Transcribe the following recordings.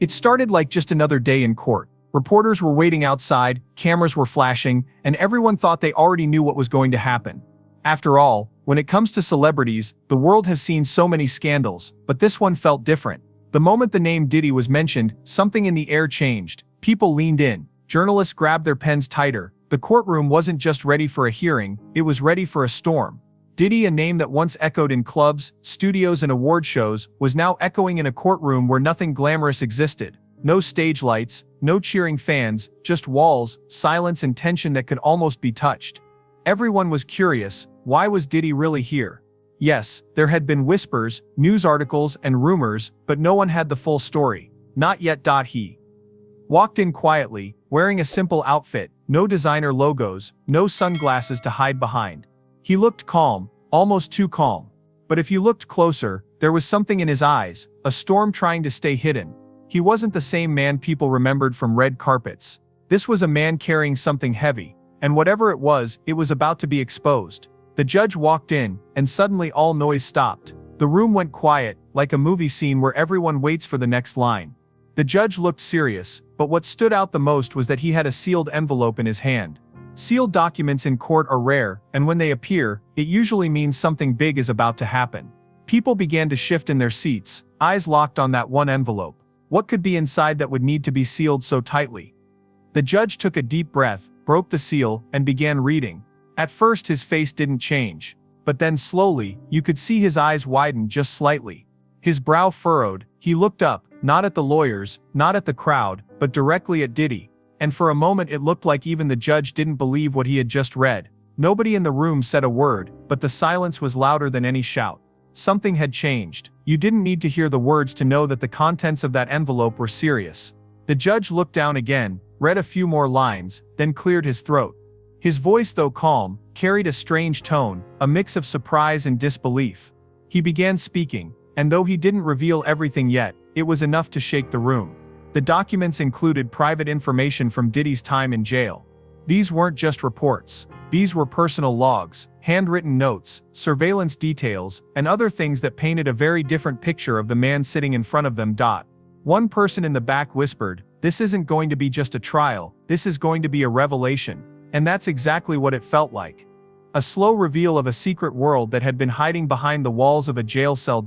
It started like just another day in court. Reporters were waiting outside, cameras were flashing, and everyone thought they already knew what was going to happen. After all, when it comes to celebrities, the world has seen so many scandals, but this one felt different. The moment the name Diddy was mentioned, something in the air changed. People leaned in. Journalists grabbed their pens tighter. The courtroom wasn't just ready for a hearing, it was ready for a storm. Diddy, a name that once echoed in clubs, studios and award shows, was now echoing in a courtroom where nothing glamorous existed. No stage lights, no cheering fans, just walls, silence and tension that could almost be touched. Everyone was curious, why was Diddy really here? Yes, there had been whispers, news articles and rumors, but no one had the full story. Not yet. He walked in quietly, wearing a simple outfit, no designer logos, no sunglasses to hide behind. He looked calm, almost too calm. But if you looked closer, there was something in his eyes, a storm trying to stay hidden. He wasn't the same man people remembered from red carpets. This was a man carrying something heavy, and whatever it was about to be exposed. The judge walked in, and suddenly all noise stopped. The room went quiet, like a movie scene where everyone waits for the next line. The judge looked serious, but what stood out the most was that he had a sealed envelope in his hand. Sealed documents in court are rare, and when they appear, it usually means something big is about to happen. People began to shift in their seats, eyes locked on that one envelope. What could be inside that would need to be sealed so tightly? The judge took a deep breath, broke the seal, and began reading. At first his face didn't change. But then slowly, you could see his eyes widen just slightly. His brow furrowed, he looked up, not at the lawyers, not at the crowd, but directly at Diddy. And for a moment it looked like even the judge didn't believe what he had just read. Nobody in the room said a word, but the silence was louder than any shout. Something had changed. You didn't need to hear the words to know that the contents of that envelope were serious. The judge looked down again, read a few more lines, then cleared his throat. His voice, though calm, carried a strange tone, a mix of surprise and disbelief. He began speaking, and though he didn't reveal everything yet, it was enough to shake the room. The documents included private information from Diddy's time in jail. These weren't just reports. These were personal logs, handwritten notes, surveillance details, and other things that painted a very different picture of the man sitting in front of them. One person in the back whispered, "This isn't going to be just a trial, this is going to be a revelation." And that's exactly what it felt like. A slow reveal of a secret world that had been hiding behind the walls of a jail cell.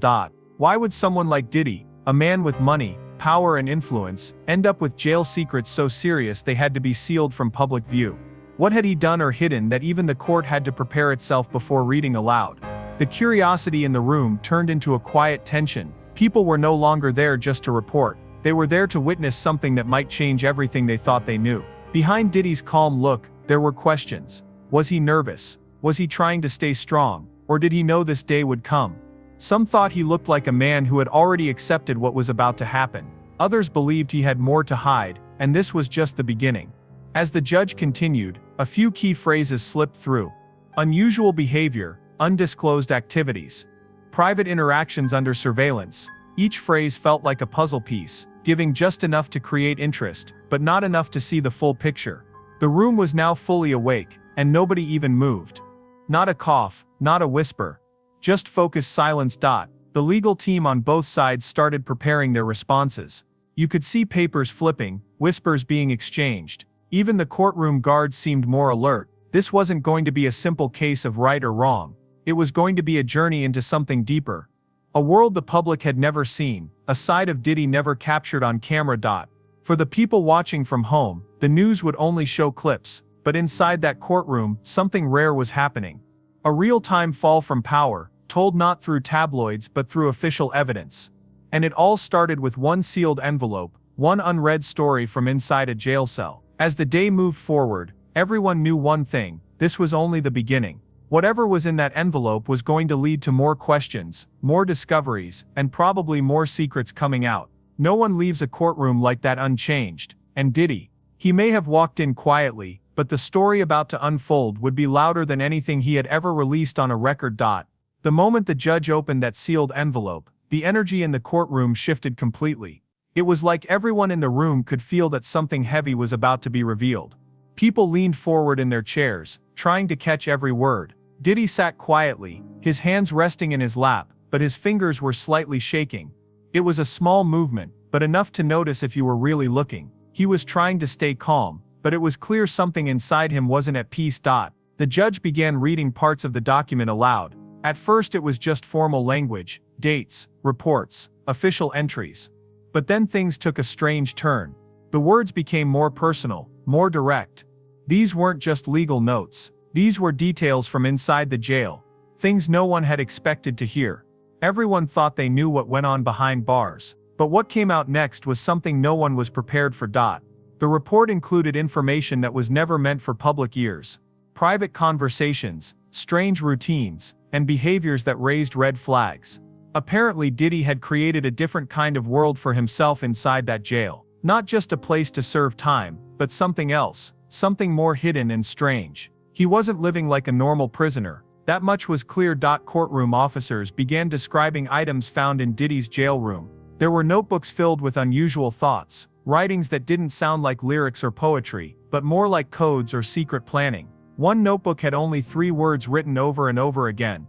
Why would someone like Diddy, a man with money, power and influence, end up with jail secrets so serious they had to be sealed from public view? What had he done or hidden that even the court had to prepare itself before reading aloud? The curiosity in the room turned into a quiet tension. People were no longer there just to report. They were there to witness something that might change everything they thought they knew. Behind Diddy's calm look, there were questions. Was he nervous? Was he trying to stay strong? Or did he know this day would come? Some thought he looked like a man who had already accepted what was about to happen. Others believed he had more to hide, and this was just the beginning. As the judge continued, a few key phrases slipped through. Unusual behavior, undisclosed activities, private interactions under surveillance. Each phrase felt like a puzzle piece, giving just enough to create interest, but not enough to see the full picture. The room was now fully awake, and nobody even moved. Not a cough, not a whisper. Just focused silence. The legal team on both sides started preparing their responses. You could see papers flipping, whispers being exchanged. Even the courtroom guards seemed more alert. This wasn't going to be a simple case of right or wrong. It was going to be a journey into something deeper. A world the public had never seen, a side of Diddy never captured on camera. For the people watching from home, the news would only show clips, but inside that courtroom, something rare was happening. A real-time fall from power, told not through tabloids but through official evidence. And it all started with one sealed envelope, one unread story from inside a jail cell. As the day moved forward, everyone knew one thing: this was only the beginning. Whatever was in that envelope was going to lead to more questions, more discoveries, and probably more secrets coming out. No one leaves a courtroom like that unchanged, and Diddy. He may have walked in quietly, but the story about to unfold would be louder than anything he had ever released on a record. The moment the judge opened that sealed envelope, the energy in the courtroom shifted completely. It was like everyone in the room could feel that something heavy was about to be revealed. People leaned forward in their chairs, trying to catch every word. Diddy sat quietly, his hands resting in his lap, but his fingers were slightly shaking. It was a small movement, but enough to notice if you were really looking. He was trying to stay calm, but it was clear something inside him wasn't at peace. The judge began reading parts of the document aloud. At first it was just formal language, dates, reports, official entries. But then things took a strange turn. The words became more personal, more direct. These weren't just legal notes. These were details from inside the jail. Things no one had expected to hear. Everyone thought they knew what went on behind bars. But what came out next was something no one was prepared for. The report included information that was never meant for public ears. Private conversations, strange routines, and behaviors that raised red flags. Apparently Diddy had created a different kind of world for himself inside that jail. Not just a place to serve time, but something else, something more hidden and strange. He wasn't living like a normal prisoner. That much was clear. Courtroom officers began describing items found in Diddy's jail room. There were notebooks filled with unusual thoughts, writings that didn't sound like lyrics or poetry, but more like codes or secret planning. One notebook had only 3 words written over and over again.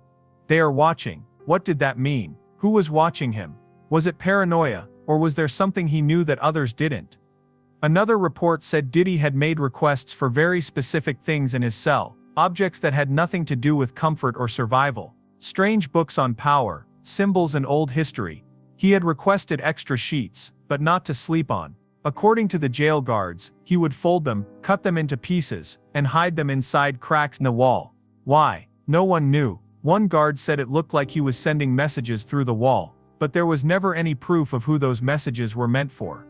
"They are watching." What did that mean? Who was watching him? Was it paranoia, or was there something he knew that others didn't? Another report said Diddy had made requests for very specific things in his cell, objects that had nothing to do with comfort or survival. Strange books on power, symbols and old history. He had requested extra sheets, but not to sleep on. According to the jail guards, he would fold them, cut them into pieces, and hide them inside cracks in the wall. Why? No one knew. One guard said it looked like he was sending messages through the wall, but there was never any proof of who those messages were meant for.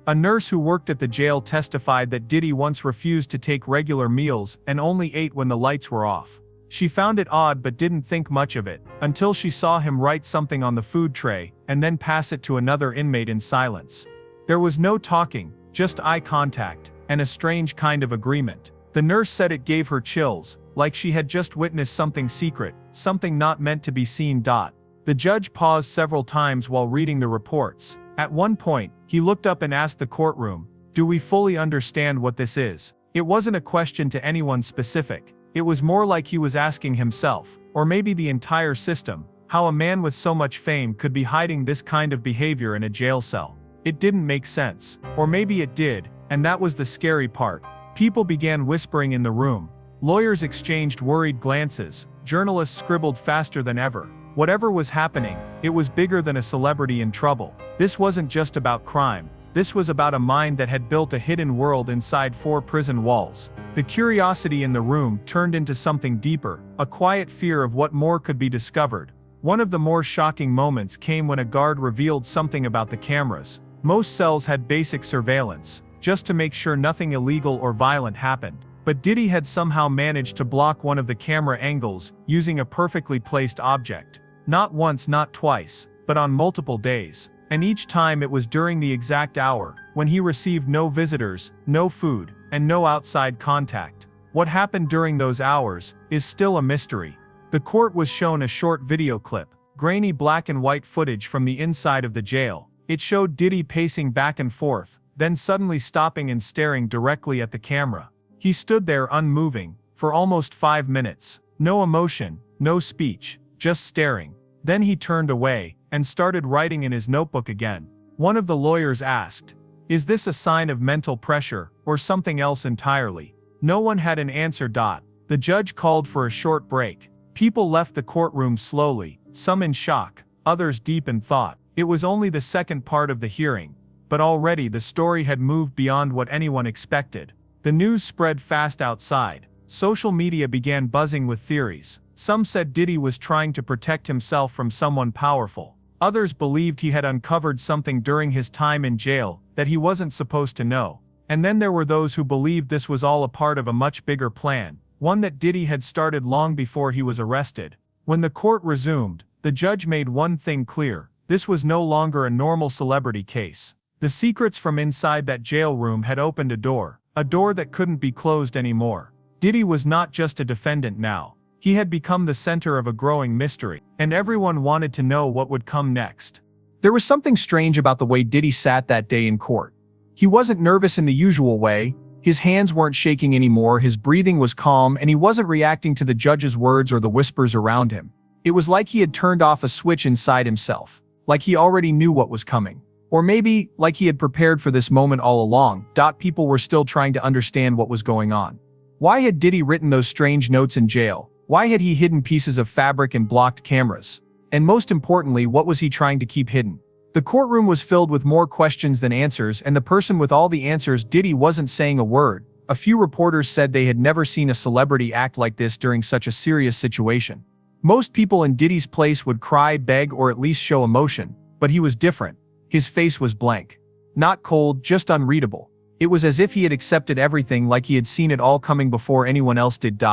A nurse who worked at the jail testified that Diddy once refused to take regular meals and only ate when the lights were off. She found it odd but didn't think much of it, until she saw him write something on the food tray, and then pass it to another inmate in silence. There was no talking, just eye contact, and a strange kind of agreement. The nurse said it gave her chills, like she had just witnessed something secret, something not meant to be seen. The judge paused several times while reading the reports. At one point, he looked up and asked the courtroom, "Do we fully understand what this is?" It wasn't a question to anyone specific. It was more like he was asking himself, or maybe the entire system, how a man with so much fame could be hiding this kind of behavior in a jail cell. It didn't make sense. Or maybe it did, and that was the scary part. People began whispering in the room. Lawyers exchanged worried glances. Journalists scribbled faster than ever. Whatever was happening, it was bigger than a celebrity in trouble. This wasn't just about crime. This was about a mind that had built a hidden world inside 4 prison walls. The curiosity in the room turned into something deeper, a quiet fear of what more could be discovered. One of the more shocking moments came when a guard revealed something about the cameras. Most cells had basic surveillance, just to make sure nothing illegal or violent happened. But Diddy had somehow managed to block one of the camera angles, using a perfectly placed object. Not once, not twice, but on multiple days. And each time it was during the exact hour, when he received no visitors, no food, and no outside contact. What happened during those hours is still a mystery. The court was shown a short video clip, grainy black and white footage from the inside of the jail. It showed Diddy pacing back and forth, then suddenly stopping and staring directly at the camera. He stood there unmoving, for almost 5 minutes. No emotion, no speech, just staring. Then he turned away, and started writing in his notebook again. One of the lawyers asked, "Is this a sign of mental pressure, or something else entirely?" No one had an answer. The judge called for a short break. People left the courtroom slowly, some in shock, others deep in thought. It was only the second part of the hearing, but already the story had moved beyond what anyone expected. The news spread fast outside. Social media began buzzing with theories. Some said Diddy was trying to protect himself from someone powerful. Others believed he had uncovered something during his time in jail that he wasn't supposed to know. And then there were those who believed this was all a part of a much bigger plan, one that Diddy had started long before he was arrested. When the court resumed, the judge made one thing clear: this was no longer a normal celebrity case. The secrets from inside that jail room had opened a door that couldn't be closed anymore. Diddy was not just a defendant now. He had become the center of a growing mystery, and everyone wanted to know what would come next. There was something strange about the way Diddy sat that day in court. He wasn't nervous in the usual way. His hands weren't shaking anymore, his breathing was calm, and he wasn't reacting to the judge's words or the whispers around him. It was like he had turned off a switch inside himself, like he already knew what was coming. Or maybe, like he had prepared for this moment all along, people were still trying to understand what was going on. Why had Diddy written those strange notes in jail? Why had he hidden pieces of fabric and blocked cameras? And most importantly, what was he trying to keep hidden? The courtroom was filled with more questions than answers, and the person with all the answers, Diddy, wasn't saying a word. A few reporters said they had never seen a celebrity act like this during such a serious situation. Most people in Diddy's place would cry, beg, or at least show emotion, but he was different. His face was blank. Not cold, just unreadable. It was as if he had accepted everything, like he had seen it all coming before anyone else did.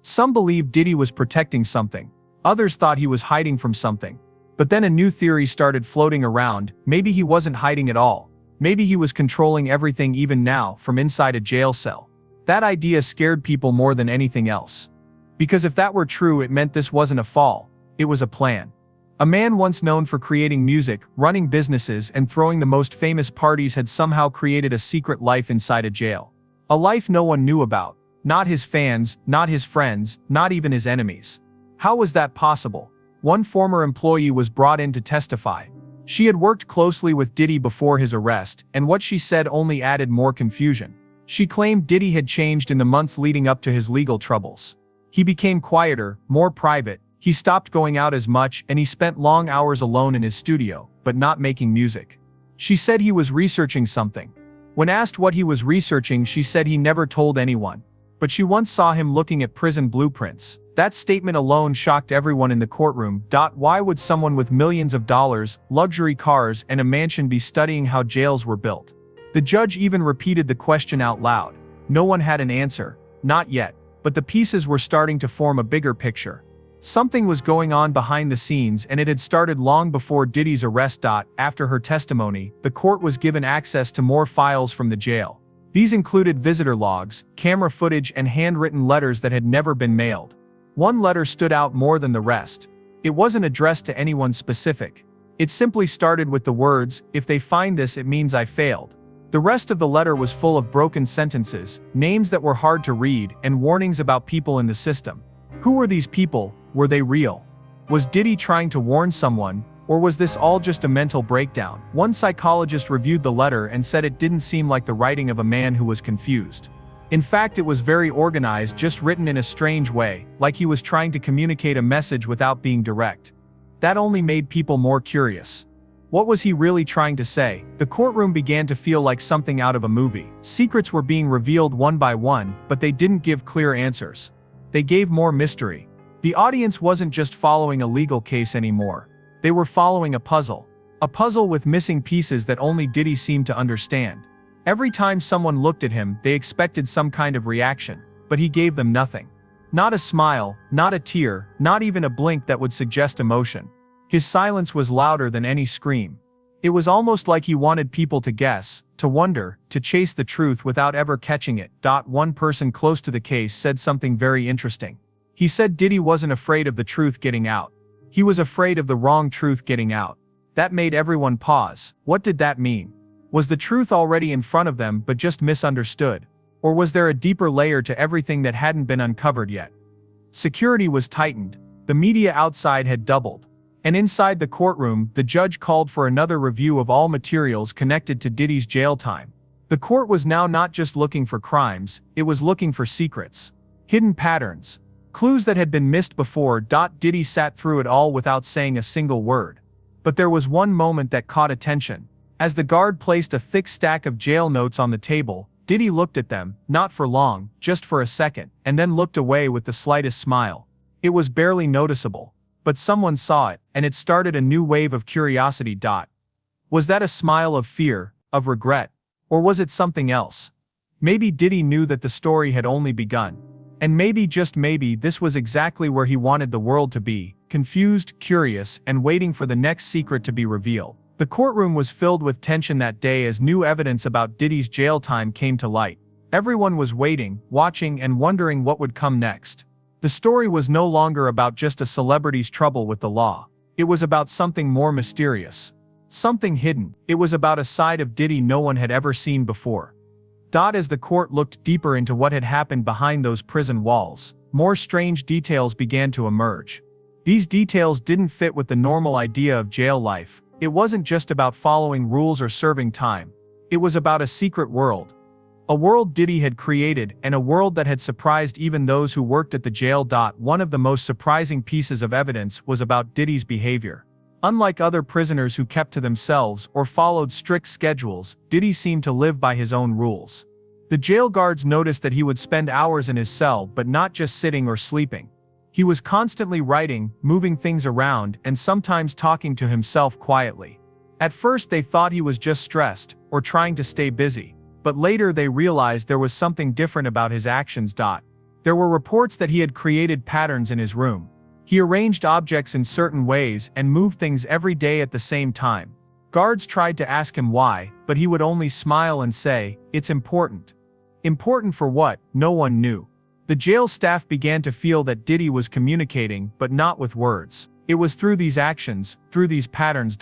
Some believed Diddy was protecting something. Others thought he was hiding from something. But then a new theory started floating around. Maybe he wasn't hiding at all. Maybe he was controlling everything, even now, from inside a jail cell. That idea scared people more than anything else. Because if that were true, it meant this wasn't a fall. It was a plan. A man once known for creating music, running businesses, and throwing the most famous parties had somehow created a secret life inside a jail. A life no one knew about. Not his fans, not his friends, not even his enemies. How was that possible? One former employee was brought in to testify. She had worked closely with Diddy before his arrest, and what she said only added more confusion. She claimed Diddy had changed in the months leading up to his legal troubles. He became quieter, more private. He stopped going out as much, and he spent long hours alone in his studio, but not making music. She said he was researching something. When asked what he was researching, she said he never told anyone. But she once saw him looking at prison blueprints. That statement alone shocked everyone in the courtroom. Why would someone with millions of dollars, luxury cars, and a mansion be studying how jails were built? The judge even repeated the question out loud. No one had an answer. Not yet. But the pieces were starting to form a bigger picture. Something was going on behind the scenes, and it had started long before Diddy's arrest. After her testimony, the court was given access to more files from the jail. These included visitor logs, camera footage, and handwritten letters that had never been mailed. One letter stood out more than the rest. It wasn't addressed to anyone specific. It simply started with the words, "If they find this, it means I failed." The rest of the letter was full of broken sentences, names that were hard to read, and warnings about people in the system. Who were these people? Were they real? Was Diddy trying to warn someone, or was this all just a mental breakdown? One psychologist reviewed the letter and said it didn't seem like the writing of a man who was confused. In fact, it was very organized, just written in a strange way, like he was trying to communicate a message without being direct. That only made people more curious. What was he really trying to say? The courtroom began to feel like something out of a movie. Secrets were being revealed one by one, but they didn't give clear answers. They gave more mystery. The audience wasn't just following a legal case anymore. They were following a puzzle. A puzzle with missing pieces that only Diddy seemed to understand. Every time someone looked at him, they expected some kind of reaction, but he gave them nothing. Not a smile, not a tear, not even a blink that would suggest emotion. His silence was louder than any scream. It was almost like he wanted people to guess, to wonder, to chase the truth without ever catching it. One person close to the case said something very interesting. He said Diddy wasn't afraid of the truth getting out. He was afraid of the wrong truth getting out. That made everyone pause. What did that mean? Was the truth already in front of them but just misunderstood? Or was there a deeper layer to everything that hadn't been uncovered yet? Security was tightened. The media outside had doubled. And inside the courtroom, the judge called for another review of all materials connected to Diddy's jail time. The court was now not just looking for crimes, it was looking for secrets. Hidden patterns. Clues that had been missed before. Diddy sat through it all without saying a single word. But there was one moment that caught attention. As the guard placed a thick stack of jail notes on the table, Diddy looked at them, not for long, just for a second, and then looked away with the slightest smile. It was barely noticeable. But someone saw it, and it started a new wave of curiosity. Was that a smile of fear, of regret? Or was it something else? Maybe Diddy knew that the story had only begun. And maybe, just maybe, this was exactly where he wanted the world to be, confused, curious, and waiting for the next secret to be revealed. The courtroom was filled with tension that day as new evidence about Diddy's jail time came to light. Everyone was waiting, watching, and wondering what would come next. The story was no longer about just a celebrity's trouble with the law. It was about something more mysterious. Something hidden. It was about a side of Diddy no one had ever seen before. As the court looked deeper into what had happened behind those prison walls, more strange details began to emerge. These details didn't fit with the normal idea of jail life. It wasn't just about following rules or serving time. It was about a secret world. A world Diddy had created, and a world that had surprised even those who worked at the jail. One of the most surprising pieces of evidence was about Diddy's behavior. Unlike other prisoners who kept to themselves or followed strict schedules, Diddy seemed to live by his own rules. The jail guards noticed that he would spend hours in his cell, but not just sitting or sleeping. He was constantly writing, moving things around, and sometimes talking to himself quietly. At first they thought he was just stressed, or trying to stay busy. But later they realized there was something different about his actions. There were reports that he had created patterns in his room. He arranged objects in certain ways and moved things every day at the same time. Guards tried to ask him why, but he would only smile and say, "It's important." Important for what? No one knew. The jail staff began to feel that Diddy was communicating, but not with words. It was through these actions, through these patterns.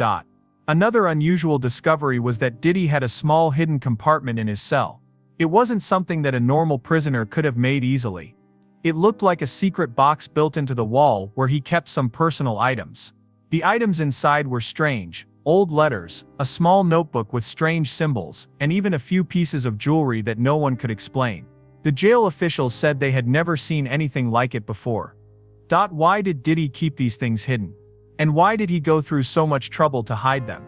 Another unusual discovery was that Diddy had a small hidden compartment in his cell. It wasn't something that a normal prisoner could have made easily. It looked like a secret box built into the wall where he kept some personal items. The items inside were strange, old letters, a small notebook with strange symbols, and even a few pieces of jewelry that no one could explain. The jail officials said they had never seen anything like it before. Why did Diddy keep these things hidden? And why did he go through so much trouble to hide them?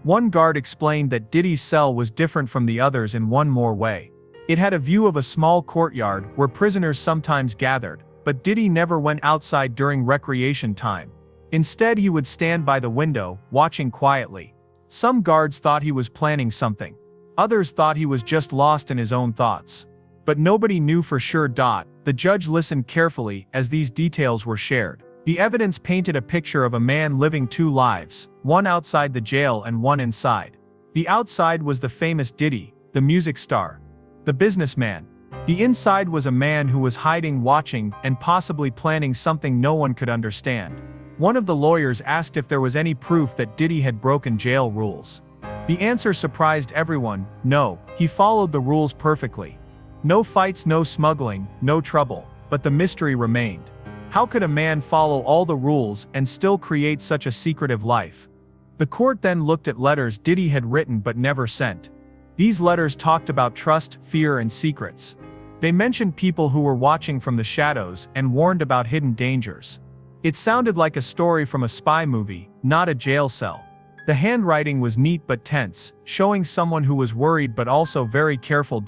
One guard explained that Diddy's cell was different from the others in one more way. It had a view of a small courtyard where prisoners sometimes gathered, but Diddy never went outside during recreation time. Instead, he would stand by the window, watching quietly. Some guards thought he was planning something. Others thought he was just lost in his own thoughts. But nobody knew for sure. The judge listened carefully as these details were shared. The evidence painted a picture of a man living two lives, one outside the jail and one inside. The outside was the famous Diddy, the music star, the businessman. The inside was a man who was hiding, watching, and possibly planning something no one could understand. One of the lawyers asked if there was any proof that Diddy had broken jail rules. The answer surprised everyone: no, he followed the rules perfectly. No fights, no smuggling, no trouble. But the mystery remained. How could a man follow all the rules and still create such a secretive life? The court then looked at letters Diddy had written but never sent. These letters talked about trust, fear, and secrets. They mentioned people who were watching from the shadows and warned about hidden dangers. It sounded like a story from a spy movie, not a jail cell. The handwriting was neat but tense, showing someone who was worried but also very careful.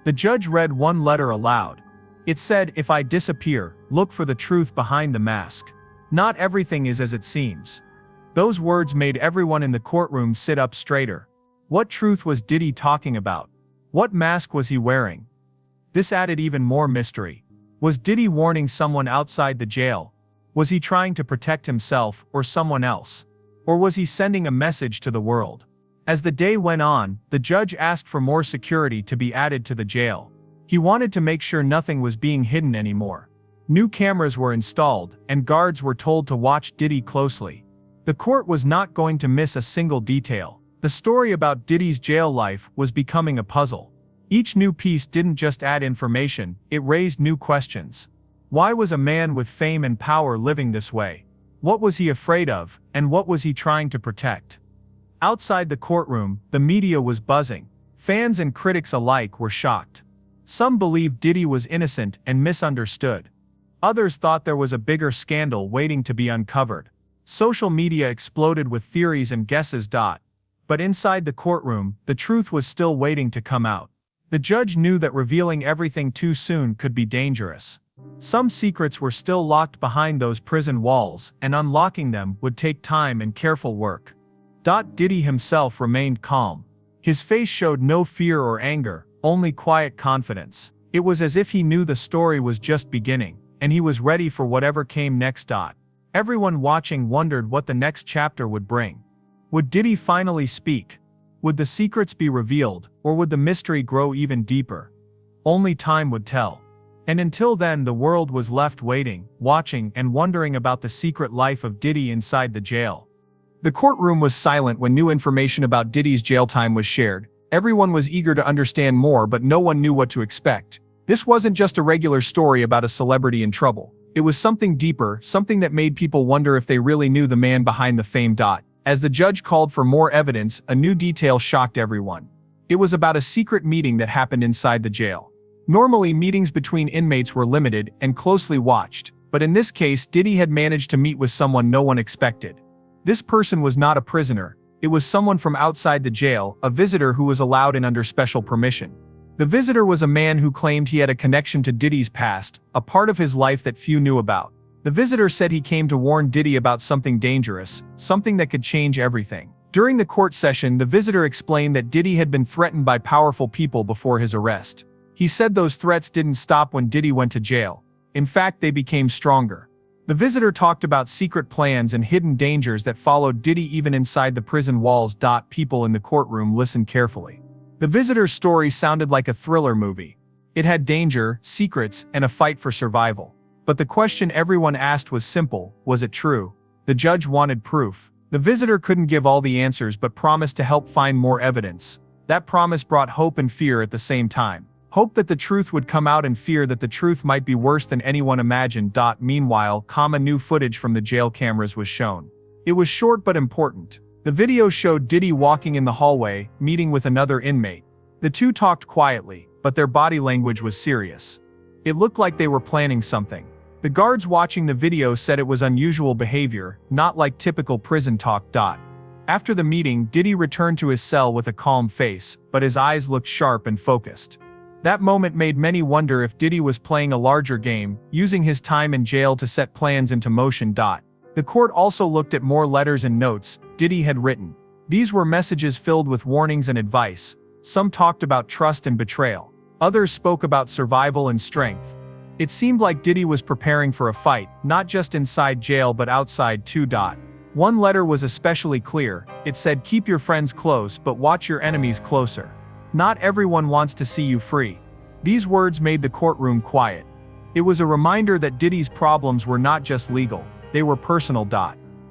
The judge read one letter aloud. It said, "If I disappear, look for the truth behind the mask. Not everything is as it seems." Those words made everyone in the courtroom sit up straighter. What truth was Diddy talking about? What mask was he wearing? This added even more mystery. Was Diddy warning someone outside the jail? Was he trying to protect himself or someone else? Or was he sending a message to the world? As the day went on, the judge asked for more security to be added to the jail. He wanted to make sure nothing was being hidden anymore. New cameras were installed, and guards were told to watch Diddy closely. The court was not going to miss a single detail. The story about Diddy's jail life was becoming a puzzle. Each new piece didn't just add information, it raised new questions. Why was a man with fame and power living this way? What was he afraid of, and what was he trying to protect? Outside the courtroom, the media was buzzing. Fans and critics alike were shocked. Some believed Diddy was innocent and misunderstood. Others thought there was a bigger scandal waiting to be uncovered. Social media exploded with theories and guesses. But inside the courtroom, the truth was still waiting to come out. The judge knew that revealing everything too soon could be dangerous. Some secrets were still locked behind those prison walls, and unlocking them would take time and careful work. Diddy himself remained calm. His face showed no fear or anger, only quiet confidence. It was as if he knew the story was just beginning, and he was ready for whatever came next. Everyone watching wondered what the next chapter would bring. Would Diddy finally speak? Would the secrets be revealed, or would the mystery grow even deeper? Only time would tell. And until then, the world was left waiting, watching, and wondering about the secret life of Diddy inside the jail. The courtroom was silent when new information about Diddy's jail time was shared. Everyone was eager to understand more, but no one knew what to expect. This wasn't just a regular story about a celebrity in trouble. It was something deeper, something that made people wonder if they really knew the man behind the fame. As the judge called for more evidence, a new detail shocked everyone. It was about a secret meeting that happened inside the jail. Normally, meetings between inmates were limited and closely watched, but in this case, Diddy had managed to meet with someone no one expected. This person was not a prisoner. It was someone from outside the jail, a visitor who was allowed in under special permission. The visitor was a man who claimed he had a connection to Diddy's past, a part of his life that few knew about. The visitor said he came to warn Diddy about something dangerous, something that could change everything. During the court session, the visitor explained that Diddy had been threatened by powerful people before his arrest. He said those threats didn't stop when Diddy went to jail. In fact, they became stronger. The visitor talked about secret plans and hidden dangers that followed Diddy even inside the prison walls. People in the courtroom listened carefully. The visitor's story sounded like a thriller movie. It had danger, secrets, and a fight for survival. But the question everyone asked was simple: was it true? The judge wanted proof. The visitor couldn't give all the answers but promised to help find more evidence. That promise brought hope and fear at the same time. Hope that the truth would come out and fear that the truth might be worse than anyone imagined. Meanwhile, new footage from the jail cameras was shown. It was short but important. The video showed Diddy walking in the hallway, meeting with another inmate. The two talked quietly, but their body language was serious. It looked like they were planning something. The guards watching the video said it was unusual behavior, not like typical prison talk. After the meeting, Diddy returned to his cell with a calm face, but his eyes looked sharp and focused. That moment made many wonder if Diddy was playing a larger game, using his time in jail to set plans into motion. The court also looked at more letters and notes Diddy had written. These were messages filled with warnings and advice. Some talked about trust and betrayal. Others spoke about survival and strength. It seemed like Diddy was preparing for a fight, not just inside jail but outside too. One letter was especially clear. It said, "Keep your friends close but watch your enemies closer. Not everyone wants to see you free." These words made the courtroom quiet. It was a reminder that Diddy's problems were not just legal, they were personal.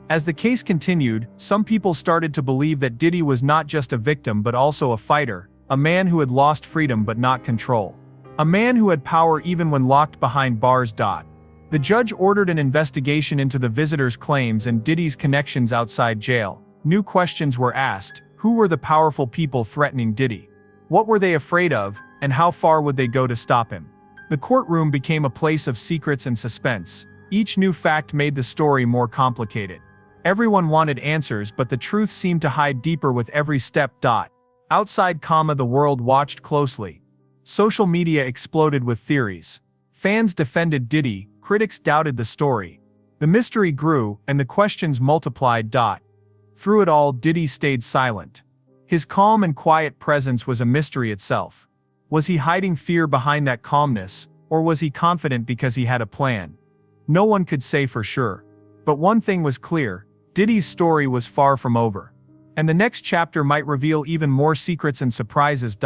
As the case continued, some people started to believe that Diddy was not just a victim but also a fighter, a man who had lost freedom but not control. A man who had power even when locked behind bars. The judge ordered an investigation into the visitor's claims and Diddy's connections outside jail. New questions were asked. Who were the powerful people threatening Diddy? What were they afraid of, and how far would they go to stop him? The courtroom became a place of secrets and suspense. Each new fact made the story more complicated. Everyone wanted answers, but the truth seemed to hide deeper with every step. Outside, the world watched closely. Social media exploded with theories. Fans defended Diddy, critics doubted the story. The mystery grew, and the questions multiplied. Through it all, Diddy stayed silent. His calm and quiet presence was a mystery itself. Was he hiding fear behind that calmness, or was he confident because he had a plan? No one could say for sure. But one thing was clear: Diddy's story was far from over. And the next chapter might reveal even more secrets and surprises.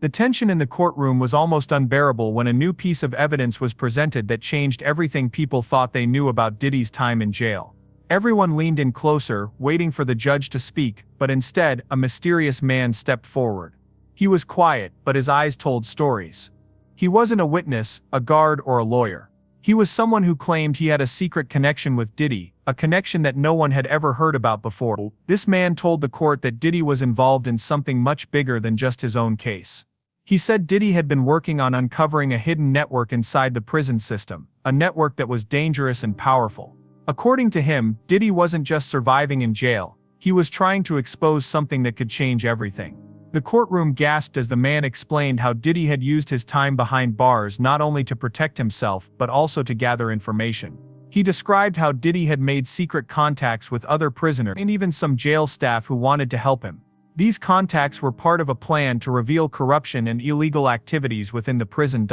The tension in the courtroom was almost unbearable when a new piece of evidence was presented that changed everything people thought they knew about Diddy's time in jail. Everyone leaned in closer, waiting for the judge to speak, but instead, a mysterious man stepped forward. He was quiet, but his eyes told stories. He wasn't a witness, a guard, or a lawyer. He was someone who claimed he had a secret connection with Diddy, a connection that no one had ever heard about before. This man told the court that Diddy was involved in something much bigger than just his own case. He said Diddy had been working on uncovering a hidden network inside the prison system, a network that was dangerous and powerful. According to him, Diddy wasn't just surviving in jail, he was trying to expose something that could change everything. The courtroom gasped as the man explained how Diddy had used his time behind bars not only to protect himself but also to gather information. He described how Diddy had made secret contacts with other prisoners and even some jail staff who wanted to help him. These contacts were part of a plan to reveal corruption and illegal activities within the prison.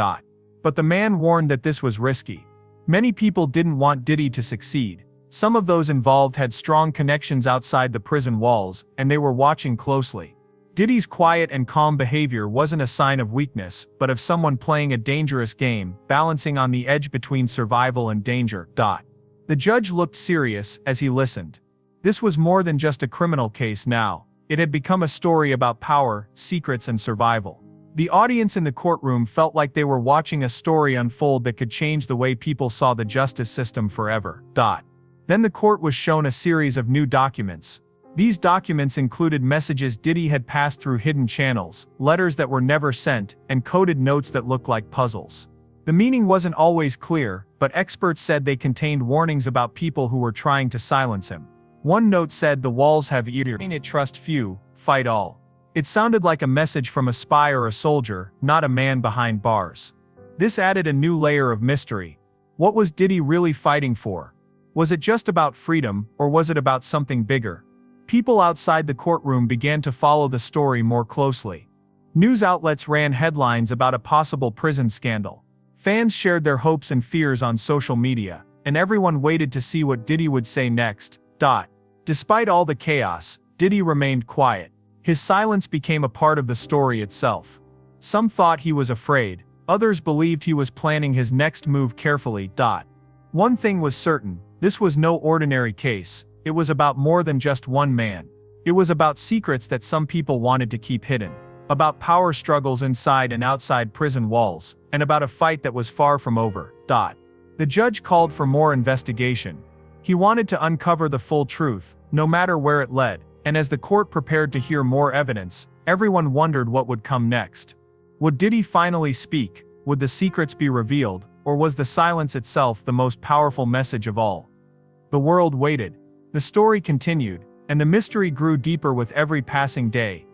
But the man warned that this was risky. Many people didn't want Diddy to succeed. Some of those involved had strong connections outside the prison walls, and they were watching closely. Diddy's quiet and calm behavior wasn't a sign of weakness, but of someone playing a dangerous game, balancing on the edge between survival and danger. The judge looked serious as he listened. This was more than just a criminal case now. It had become a story about power, secrets, and survival. The audience in the courtroom felt like they were watching a story unfold that could change the way people saw the justice system forever. Then the court was shown a series of new documents. These documents included messages Diddy had passed through hidden channels, letters that were never sent, and coded notes that looked like puzzles. The meaning wasn't always clear, but experts said they contained warnings about people who were trying to silence him. One note said the walls have ear, trust few, fight all. It sounded like a message from a spy or a soldier, not a man behind bars. This added a new layer of mystery. What was Diddy really fighting for? Was it just about freedom, or was it about something bigger? People outside the courtroom began to follow the story more closely. News outlets ran headlines about a possible prison scandal. Fans shared their hopes and fears on social media, and everyone waited to see what Diddy would say next. Despite all the chaos, Diddy remained quiet. His silence became a part of the story itself. Some thought he was afraid, others believed he was planning his next move carefully. One thing was certain, this was no ordinary case. It was about more than just one man. It was about secrets that some people wanted to keep hidden, about power struggles inside and outside prison walls, and about a fight that was far from over. The judge called for more investigation. He wanted to uncover the full truth, no matter where it led, and as the court prepared to hear more evidence, everyone wondered what would come next. Would Diddy finally speak? Would the secrets be revealed, or was the silence itself the most powerful message of all? The world waited. The story continued, and the mystery grew deeper with every passing day.